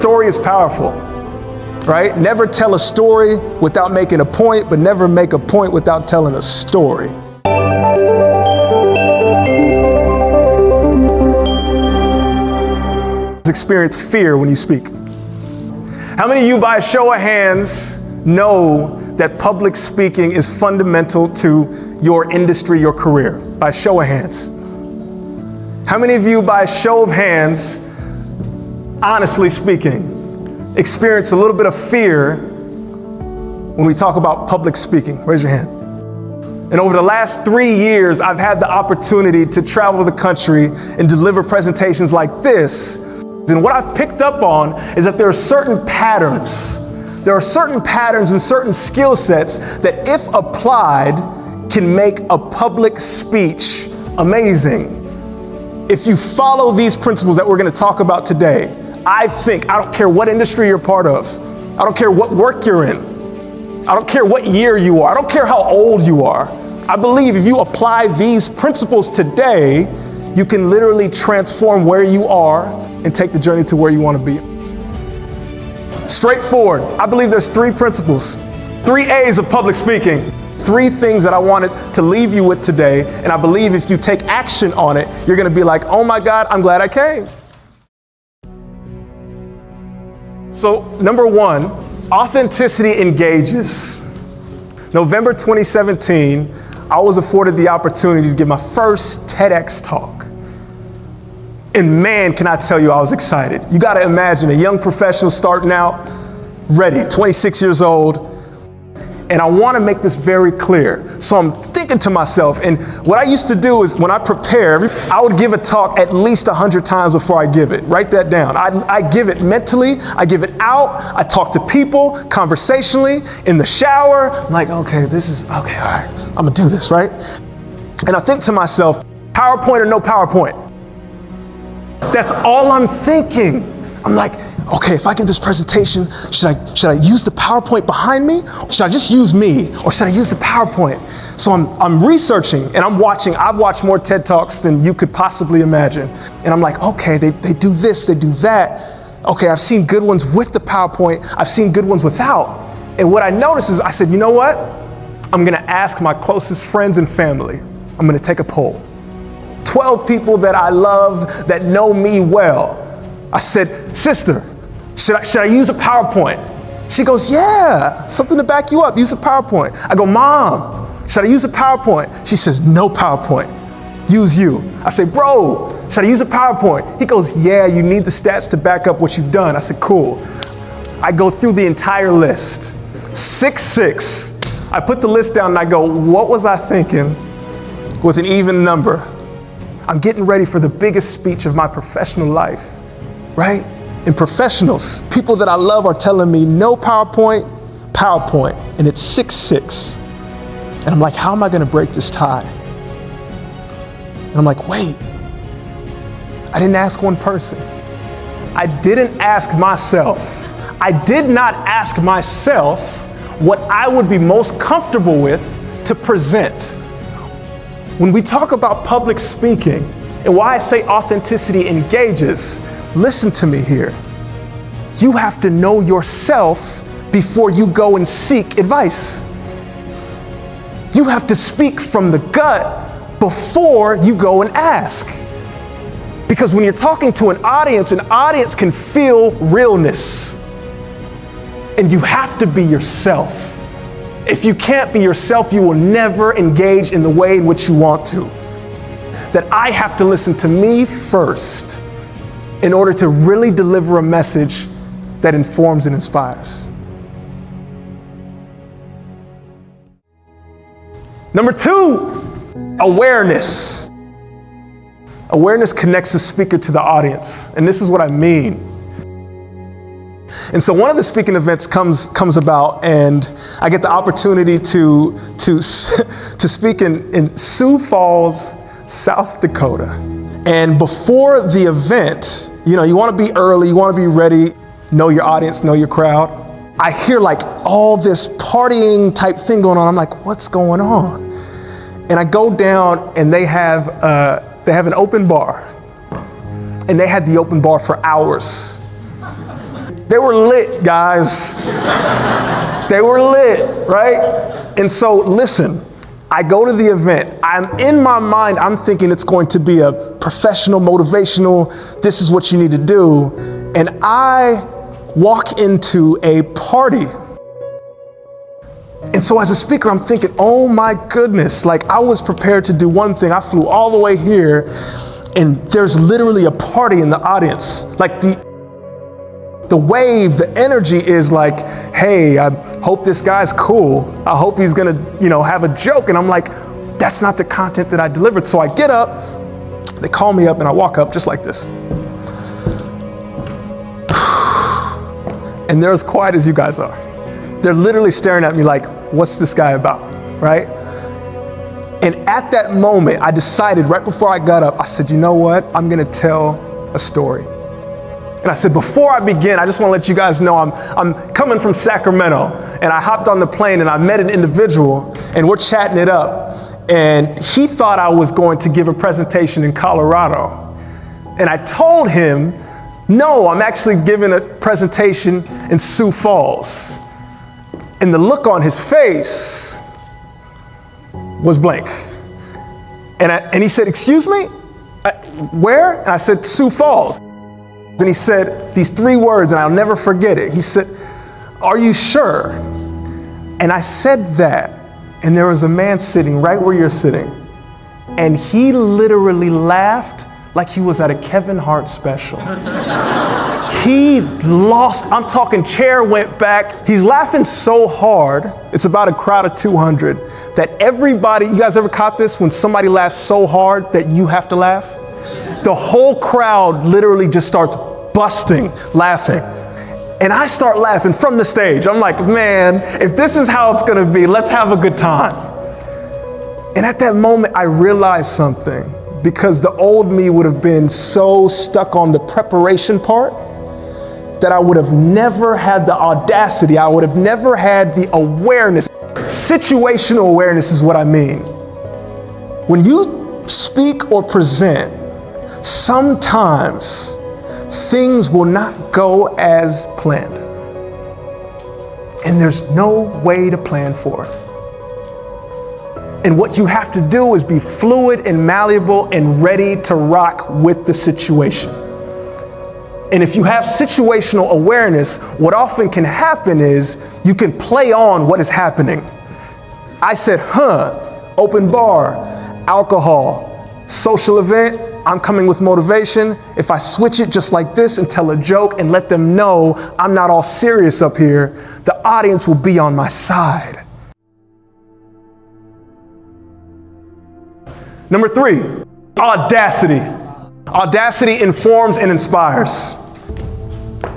story is powerful, right? Never tell a story without making a point, but never make a point without telling a story. Experience fear when you speak. How many of you, by a show of hands, know that public speaking is fundamental to your industry, your career? By a show of hands. How many of you, by a show of hands, honestly speaking, experience a little bit of fear when we talk about public speaking? Raise your hand. And over the last 3 years, I've had the opportunity to travel the country and deliver presentations like this. And what I've picked up on is that there are certain patterns. There are certain patterns and certain skill sets that, if applied, can make a public speech amazing. If you follow these principles that we're going to talk about today, I don't care what industry you're part of. I don't care what work you're in. I don't care what year you are. I don't care how old you are. I believe if you apply these principles today, you can literally transform where you are and take the journey to where you want to be. Straightforward. I believe there's 3 principles, 3 A's of public speaking, 3 things that I wanted to leave you with today. And I believe if you take action on it, you're going to be like, oh my God, I'm glad I came. So number 1, authenticity engages. November 2017, I was afforded the opportunity to give my first TEDx talk. And man, can I tell you, I was excited. You got to imagine a young professional starting out, ready, 26 years old. And I want to make this very clear. So I'm thinking to myself, and what I used to do is when I prepare, I would give a talk at least 100 times before I give it. Write that down. I give it mentally, I give it out, I talk to people conversationally, in the shower. I'm like, okay, all right, I'm gonna do this, right? And I think to myself, PowerPoint or no PowerPoint? That's all I'm thinking. I'm like, okay, if I give this presentation, should I use the PowerPoint behind me? Should I just use me? Or should I use the PowerPoint? So I'm researching and I'm watching. I've watched more TED Talks than you could possibly imagine. And I'm like, okay, they do this, they do that. Okay, I've seen good ones with the PowerPoint. I've seen good ones without. And what I noticed is I said, you know what? I'm gonna ask my closest friends and family. I'm gonna take a poll. 12 people that I love, that know me well. I said, sister, should I use a PowerPoint? She goes, yeah, something to back you up, use a PowerPoint. I go, mom, should I use a PowerPoint? She says, no PowerPoint, use you. I say, bro, should I use a PowerPoint? He goes, yeah, you need the stats to back up what you've done. I said, cool. I go through the entire list, 6. I put the list down and I go, what was I thinking with an even number? I'm getting ready for the biggest speech of my professional life, right? And professionals, people that I love are telling me no PowerPoint, and it's 6. And I'm like, how am I gonna break this tie? And I'm like, wait, I didn't ask one person. I didn't ask myself. I did not ask myself what I would be most comfortable with to present. When we talk about public speaking and why I say authenticity engages, listen to me here. You have to know yourself before you go and seek advice. You have to speak from the gut before you go and ask. Because when you're talking to an audience can feel realness. And you have to be yourself. If you can't be yourself, you will never engage in the way in which you want to. That I have to listen to me first in order to really deliver a message that informs and inspires. Number 2, awareness. Awareness connects the speaker to the audience. And this is what I mean. And so one of the speaking events comes about, and I get the opportunity to speak in Sioux Falls, South Dakota. And before the event, you want to be early, you want to be ready, know your audience, know your crowd. I hear like all this partying type thing going on. I'm like, what's going on? And I go down and they have an open bar. And they had the open bar for hours. They were lit, guys. They were lit, right? And so listen, I go to the event. In my mind, I'm thinking it's going to be a professional, motivational, this is what you need to do. And I walk into a party. And so as a speaker, I'm thinking, oh my goodness, like I was prepared to do one thing. I flew all the way here and there's literally a party in the audience. Like the wave, the energy is like, hey, I hope this guy's cool. I hope he's gonna, have a joke. And I'm like, that's not the content that I delivered. So I get up, they call me up and I walk up just like this. And they're as quiet as you guys are. They're literally staring at me like, what's this guy about, right? And at that moment, I decided right before I got up, I said, you know what? I'm gonna tell a story. And I said, before I begin, I just wanna let you guys know I'm coming from Sacramento, and I hopped on the plane and I met an individual and we're chatting it up. And he thought I was going to give a presentation in Colorado. And I told him, no, I'm actually giving a presentation in Sioux Falls. And the look on his face was blank. And he said, excuse me, where? And I said, Sioux Falls. And he said these 3 words, and I'll never forget it. He said, are you sure? And I said that, and there was a man sitting right where you're sitting, and he literally laughed like he was at a Kevin Hart special. He lost, I'm talking chair went back. He's laughing so hard, it's about a crowd of 200, that everybody, you guys ever caught this? When somebody laughs so hard that you have to laugh? The whole crowd literally just starts busting laughing. And I start laughing from the stage. I'm like, man, if this is how it's gonna be, let's have a good time. And at that moment, I realized something, because the old me would have been so stuck on the preparation part that I would have never had the audacity, I would have never had the awareness. Situational awareness is what I mean. When you speak or present, sometimes things will not go as planned. And there's no way to plan for it. And what you have to do is be fluid and malleable and ready to rock with the situation. And if you have situational awareness, what often can happen is you can play on what is happening. I said, open bar, alcohol, social event, I'm coming with motivation. If I switch it just like this and tell a joke and let them know I'm not all serious up here, the audience will be on my side. Number 3, audacity. Audacity informs and inspires.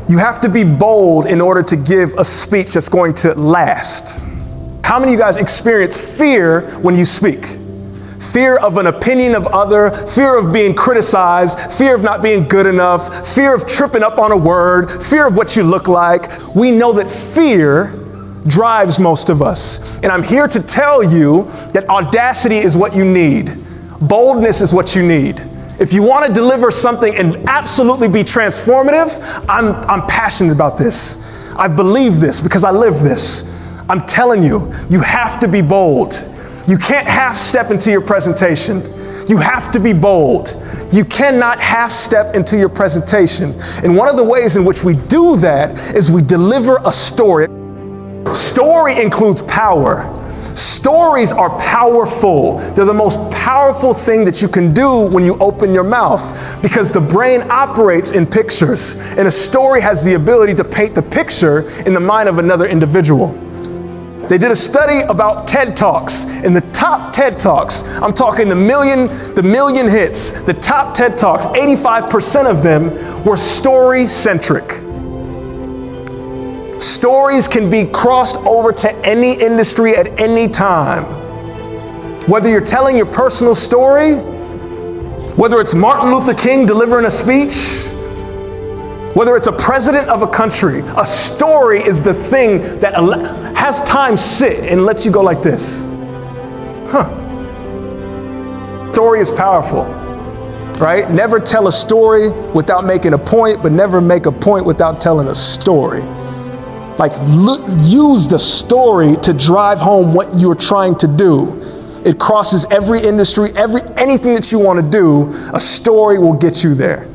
You have to be bold in order to give a speech that's going to last. How many of you guys experience fear when you speak? Fear of an opinion of other, fear of being criticized, fear of not being good enough, fear of tripping up on a word, fear of what you look like. We know that fear drives most of us. And I'm here to tell you that audacity is what you need. Boldness is what you need. If you want to deliver something and absolutely be transformative, I'm passionate about this. I believe this because I live this. I'm telling you, you have to be bold. You can't half step into your presentation. You have to be bold. You cannot half step into your presentation. And one of the ways in which we do that is we deliver a story. Story includes power. Stories are powerful. They're the most powerful thing that you can do when you open your mouth, because the brain operates in pictures, and a story has the ability to paint the picture in the mind of another individual. They did a study about TED Talks, and the top TED Talks, I'm talking the million hits, the top TED Talks, 85% of them were story-centric. Stories can be crossed over to any industry at any time. Whether you're telling your personal story, whether it's Martin Luther King delivering a speech, whether it's a president of a country, a story is the thing that has time sit and lets you go like this. Story is powerful. right? Never tell a story without making a point, but never make a point without telling a story. Like, use the story to drive home what you're trying to do. It crosses every industry, anything that you want to do, a story will get you there.